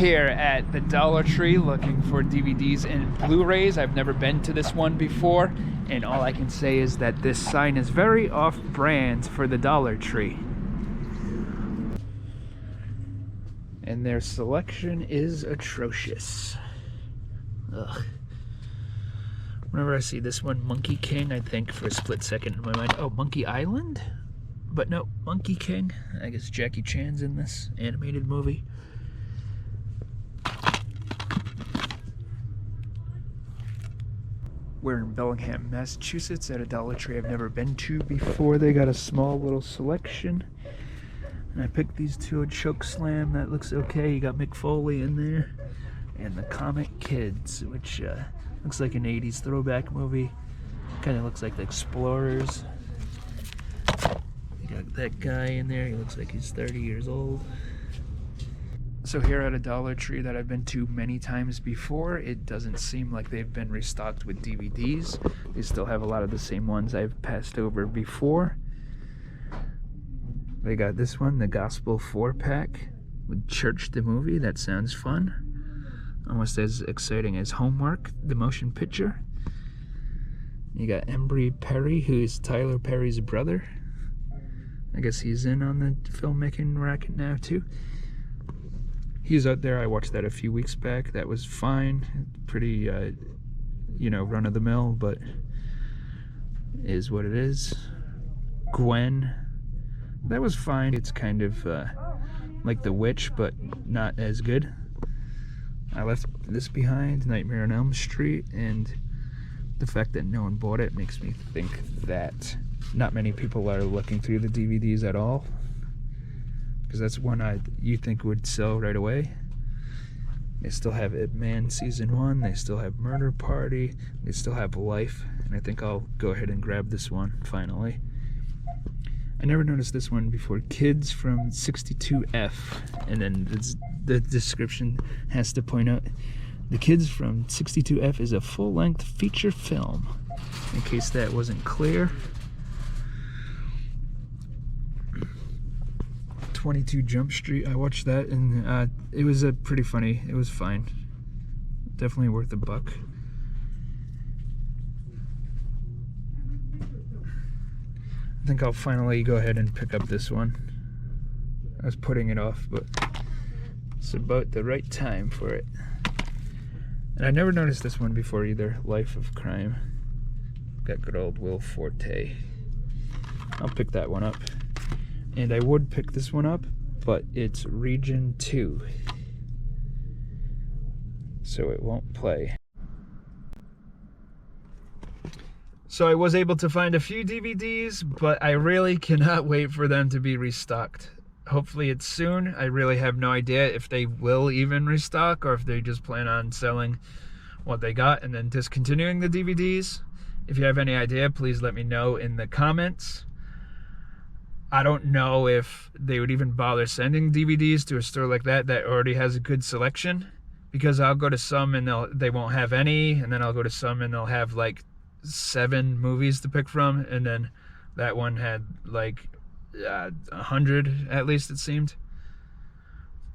here at the Dollar Tree looking for DVDs and Blu-rays. I've never been to this one before, and all I can say is that this sign is very off-brand for the Dollar Tree. And their selection is atrocious. Ugh. Whenever I see this one, Monkey King, I think for a split second in my mind, oh, Monkey Island? But no, Monkey King. I guess Jackie Chan's in this animated movie. We're in Bellingham, Massachusetts at a Dollar Tree I've never been to before. They got a small little selection. And I picked these two, a Choke Slam, that looks okay. You got Mick Foley in there. And the Comic Kids, which looks like an 80s throwback movie. Kind of looks like the Explorers. You got that guy in there, he looks like he's 30 years old. So here at a Dollar Tree that I've been to many times before, it doesn't seem like they've been restocked with DVDs. They still have a lot of the same ones I've passed over before. They got this one, the Gospel 4-pack with Church the Movie. That sounds fun. Almost as exciting as Homework, the motion picture. You got Embry Perry, who's Tyler Perry's brother. I guess he's in on the filmmaking racket now too. He's out there. I watched that a few weeks back. That was fine. Pretty, run-of-the-mill, but is what it is. Gwen. That was fine. It's kind of like The Witch, but not as good. I left this behind, Nightmare on Elm Street, and the fact that no one bought it makes me think that not many people are looking through the DVDs at all. Because that's one you think would sell right away. They still have Ip Man Season 1, they still have Murder Party, they still have Life, and I think I'll go ahead and grab this one, finally. I never noticed this one before. Kids from 62F, and then the description has to point out, the Kids from 62F is a full-length feature film, in case that wasn't clear. 22 Jump Street, I watched that, and it was pretty funny. It was fine. Definitely worth a buck. I think I'll finally go ahead and pick up this one. I was putting it off, but it's about the right time for it. And I never noticed this one before either, Life of Crime. Got good old Will Forte. I'll pick that one up. And I would pick this one up, but it's Region 2. So it won't play. So I was able to find a few DVDs, but I really cannot wait for them to be restocked. Hopefully it's soon. I really have no idea if they will even restock or if they just plan on selling what they got and then discontinuing the DVDs. If you have any idea, please let me know in the comments. I don't know if they would even bother sending DVDs to a store like that already has a good selection, because I'll go to some and they won't have any, and then I'll go to some and they'll have like 7 movies to pick from, and then that one had like 100 at least, it seemed.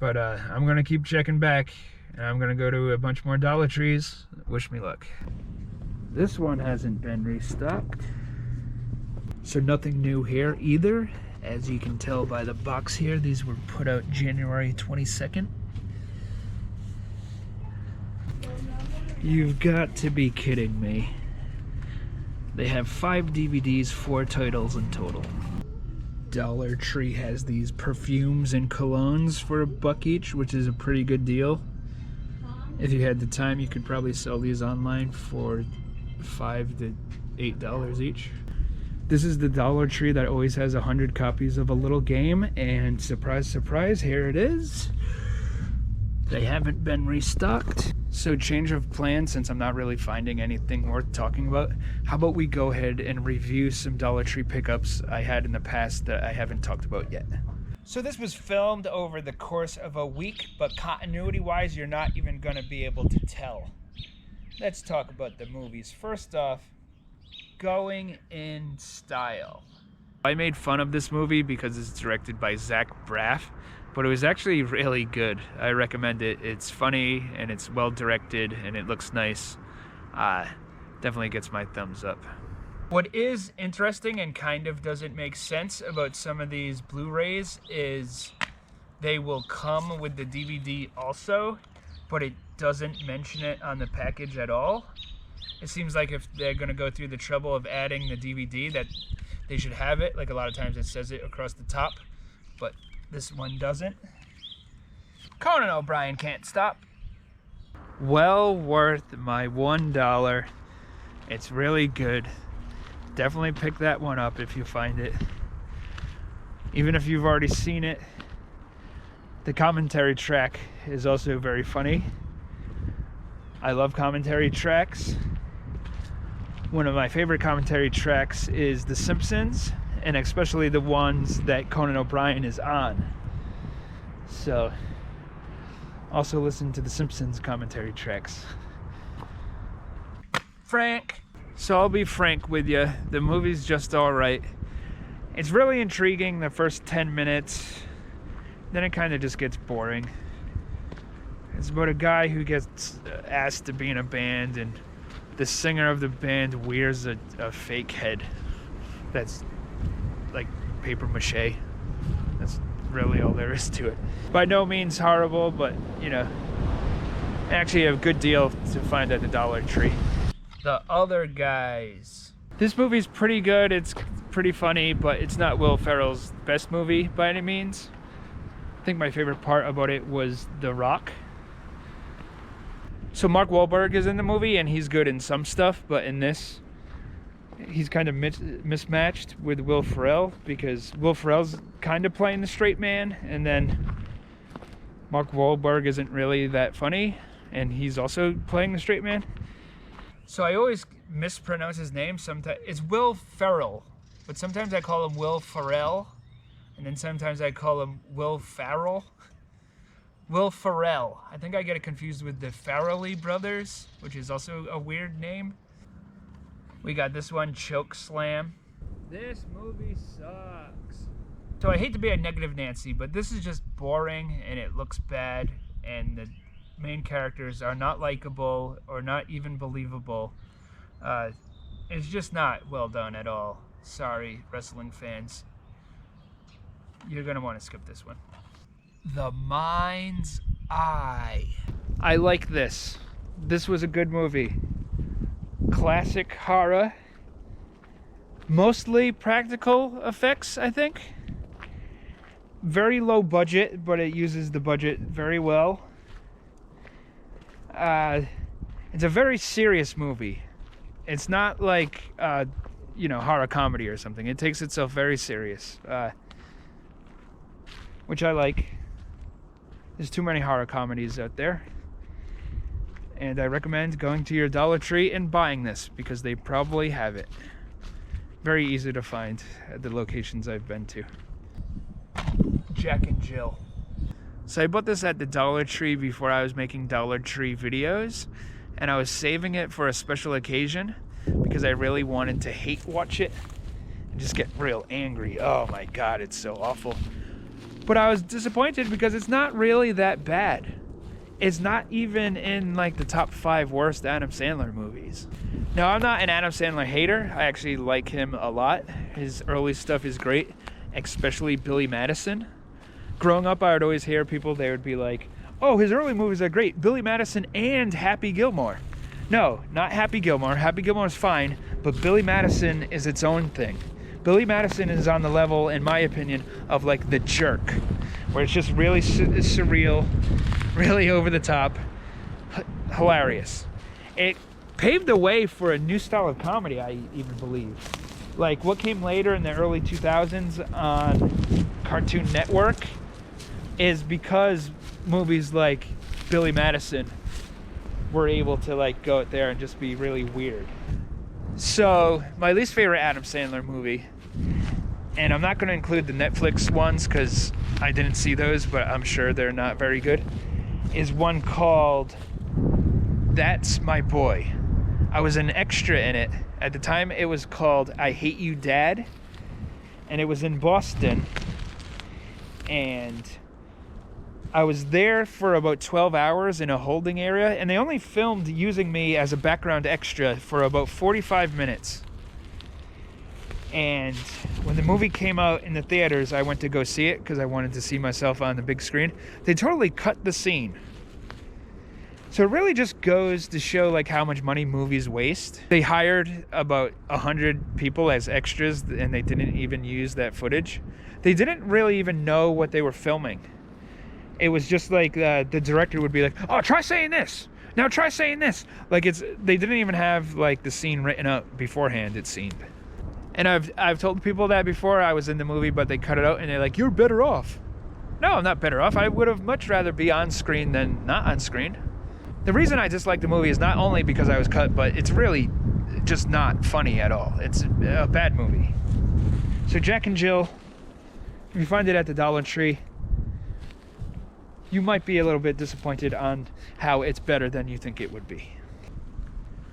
But I'm gonna keep checking back, and I'm gonna go to a bunch more Dollar Trees. Wish me luck. This one hasn't been restocked, so nothing new here either. As you can tell by the box here, these were put out January 22nd. You've got to be kidding me. They have 5 DVDs, 4 titles in total. Dollar Tree has these perfumes and colognes for $1 each, which is a pretty good deal. If you had the time, you could probably sell these online for $5 to $8 each. This is the Dollar Tree that always has 100 copies of a little game, and surprise, surprise, here it is. They haven't been restocked. So change of plan, since I'm not really finding anything worth talking about, how about we go ahead and review some Dollar Tree pickups I had in the past that I haven't talked about yet. So this was filmed over the course of a week, but continuity-wise, you're not even going to be able to tell. Let's talk about the movies. First off, Going in Style. I made fun of this movie because it's directed by Zach Braff, but it was actually really good. I recommend it. It's funny and it's well directed and it looks nice. Definitely gets my thumbs up. What is interesting and kind of doesn't make sense about some of these Blu-rays is they will come with the DVD also, but it doesn't mention it on the package at all. It seems like if they're going to go through the trouble of adding the DVD that they should have it. Like a lot of times it says it across the top, but this one doesn't. Conan O'Brien Can't Stop. Well worth my $1. It's really good. Definitely pick that one up if you find it. Even if you've already seen it. The commentary track is also very funny. I love commentary tracks. One of my favorite commentary tracks is The Simpsons, and especially the ones that Conan O'Brien is on. So, also listen to The Simpsons commentary tracks. Frank. So I'll be frank with you. The movie's just alright. It's really intriguing the first 10 minutes. Then it kind of just gets boring. It's about a guy who gets asked to be in a band, and the singer of the band wears a fake head that's like paper mache. That's really all there is to it. By no means horrible, but you know, actually a good deal to find at the Dollar Tree. The Other Guys. This movie's pretty good. It's pretty funny, but it's not Will Ferrell's best movie by any means. I think my favorite part about it was The Rock. So Mark Wahlberg is in the movie, and he's good in some stuff, but in this, he's kind of mismatched with Will Ferrell, because Will Ferrell's kind of playing the straight man, and then Mark Wahlberg isn't really that funny, and he's also playing the straight man. So I always mispronounce his name. Sometimes it's Will Ferrell, but sometimes I call him Will Ferrell, and then sometimes I call him Will Farrell. Will Ferrell. I think I get it confused with the Farrelly brothers, which is also a weird name. We got this one, Choke Slam. This movie sucks. So I hate to be a negative Nancy, but this is just boring and it looks bad, and the main characters are not likable or not even believable. It's just not well done at all. Sorry, wrestling fans. You're gonna want to skip this one. The Mind's Eye. I like this. This was a good movie. Classic horror. Mostly practical effects, I think. Very low budget, but it uses the budget very well. It's a very serious movie. It's not like, horror comedy or something. It takes itself very serious, which I like. There's too many horror comedies out there. And I recommend going to your Dollar Tree and buying this, because they probably have it. Very easy to find at the locations I've been to. Jack and Jill. So I bought this at the Dollar Tree before I was making Dollar Tree videos, and I was saving it for a special occasion because I really wanted to hate watch it and just get real angry. Oh my god, it's so awful. But I was disappointed because it's not really that bad. It's not even in like the top 5 worst Adam Sandler movies. Now, I'm not an Adam Sandler hater. I actually like him a lot. His early stuff is great, especially Billy Madison. Growing up, I would always hear people, they would be like, oh, his early movies are great. Billy Madison and Happy Gilmore. No, not Happy Gilmore. Happy Gilmore is fine, but Billy Madison is its own thing. Billy Madison is on the level, in my opinion, of like The Jerk, where it's just really surreal, really over the top, hilarious. It paved the way for a new style of comedy, I even believe. Like what came later in the early 2000s on Cartoon Network is because movies like Billy Madison were able to like go out there and just be really weird. So my least favorite Adam Sandler movie, and I'm not going to include the Netflix ones because I didn't see those, but I'm sure they're not very good, is one called That's My Boy. I was an extra in it. At the time it was called I Hate You Dad, and it was in Boston, and I was there for about 12 hours in a holding area, and they only filmed using me as a background extra for about 45 minutes. And when the movie came out in the theaters, I went to go see it because I wanted to see myself on the big screen. They totally cut the scene. So it really just goes to show like how much money movies waste. They hired about 100 people as extras, and they didn't even use that footage. They didn't really even know what they were filming. It was just like the director would be like, "Oh, try saying this. Now try saying this." Like they didn't even have like the scene written up beforehand, it seemed. And I've told people that before. I was in the movie, but they cut it out, and they're like, "You're better off." No, I'm not better off. I would have much rather be on screen than not on screen. The reason I dislike the movie is not only because I was cut, but it's really just not funny at all. It's a bad movie. So Jack and Jill, if you find it at the Dollar Tree, you might be a little bit disappointed on how it's better than you think it would be.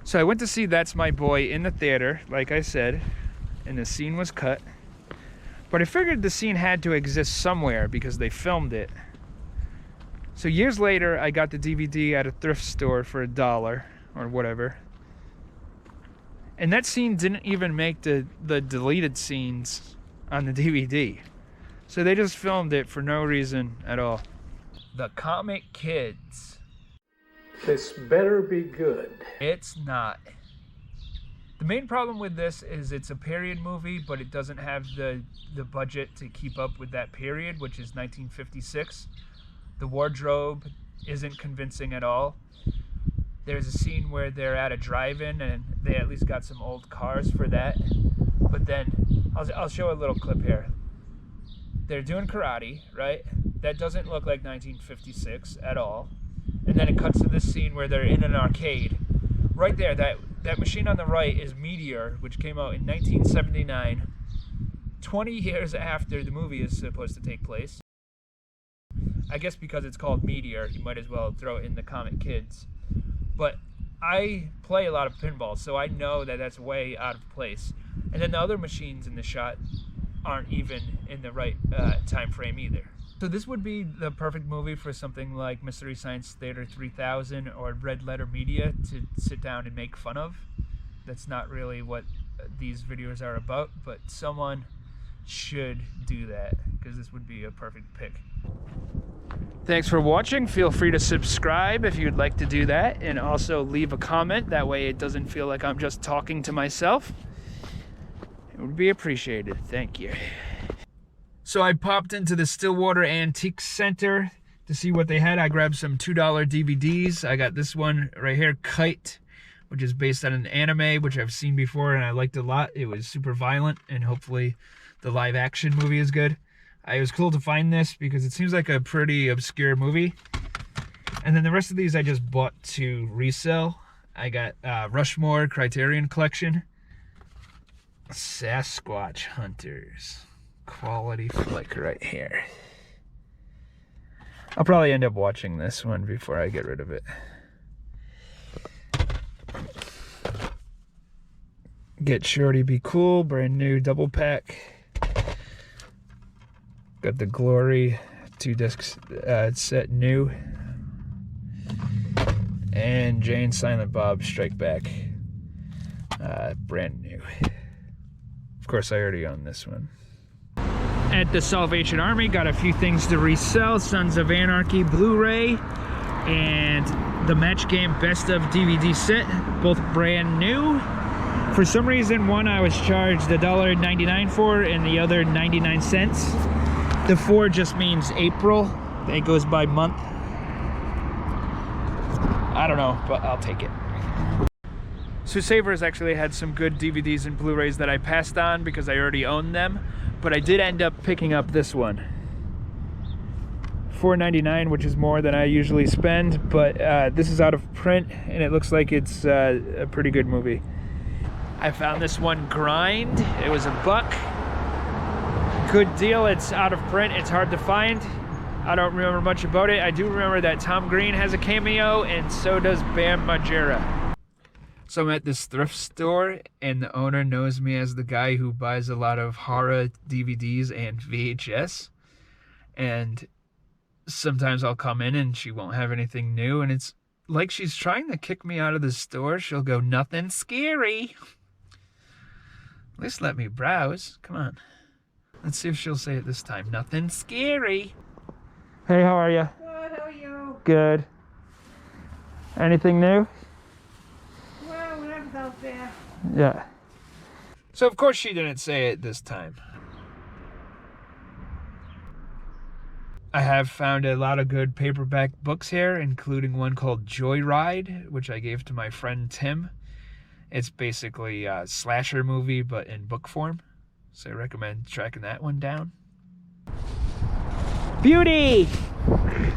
So I went to see That's My Boy in the theater, like I said, and the scene was cut. But I figured the scene had to exist somewhere because they filmed it. So years later, I got the DVD at a thrift store for $1 or whatever. And that scene didn't even make the deleted scenes on the DVD. So they just filmed it for no reason at all. The Comic Kids. This better be good. It's not. The main problem with this is it's a period movie, but it doesn't have the budget to keep up with that period, which is 1956. The wardrobe isn't convincing at all. There's a scene where they're at a drive-in, and they at least got some old cars for that. But then, I'll show a little clip here. They're doing karate, right? That doesn't look like 1956 at all. And then it cuts to this scene where they're in an arcade. Right there, that machine on the right is Meteor, which came out in 1979, 20 years after the movie is supposed to take place. I guess because it's called Meteor, you might as well throw it in the Comic Kids. But I play a lot of pinball, so I know that that's way out of place. And then the other machines in the shot aren't even in the right time frame either. So this would be the perfect movie for something like Mystery Science Theater 3000 or Red Letter Media to sit down and make fun of. That's not really what these videos are about, but someone should do that because this would be a perfect pick. Thanks for watching. Feel free to subscribe if you'd like to do that, and also leave a comment. That way it doesn't feel like I'm just talking to myself. It would be appreciated. Thank you. So I popped into the Stillwater Antique Center to see what they had. I grabbed some $2 DVDs. I got this one right here, Kite, which is based on an anime, which I've seen before and I liked a lot. It was super violent, and hopefully the live action movie is good. It was cool to find this because it seems like a pretty obscure movie. And then the rest of these I just bought to resell. I got Rushmore Criterion Collection. Sasquatch Hunters. Quality flick right here. I'll probably end up watching this one before I get rid of it. Get Shorty Be Cool, brand new double pack. Got the Glory 2-disc set new. And Jane Silent Bob Strike Back, brand new. Of course, I already own this one. At the Salvation Army, got a few things to resell. Sons of Anarchy Blu-ray and the Match Game Best of DVD set, both brand new. For some reason, one I was charged $1.99 for and the other 99 cents. The 4 just means April. It goes by month. I don't know, but I'll take it. So Savers actually had some good DVDs and Blu-rays that I passed on because I already owned them. But I did end up picking up this one. $4.99, which is more than I usually spend, but this is out of print and it looks like it's a pretty good movie. I found this one, Grind. It was $1. Good deal. It's out of print. It's hard to find. I don't remember much about it. I do remember that Tom Green has a cameo, and so does Bam Margera. So I'm at this thrift store, and the owner knows me as the guy who buys a lot of horror DVDs and VHS. And sometimes I'll come in and she won't have anything new, and it's like she's trying to kick me out of the store. She'll go, "Nothing scary." At least let me browse. Come on. Let's see if she'll say it this time. "Nothing scary." Hey, how are you? Good, how are you? Good. Anything new? Well, whatever's out there. Yeah. So of course she didn't say it this time. I have found a lot of good paperback books here, including one called Joyride, which I gave to my friend Tim. It's basically a slasher movie, but in book form. So I recommend tracking that one down. Beauty!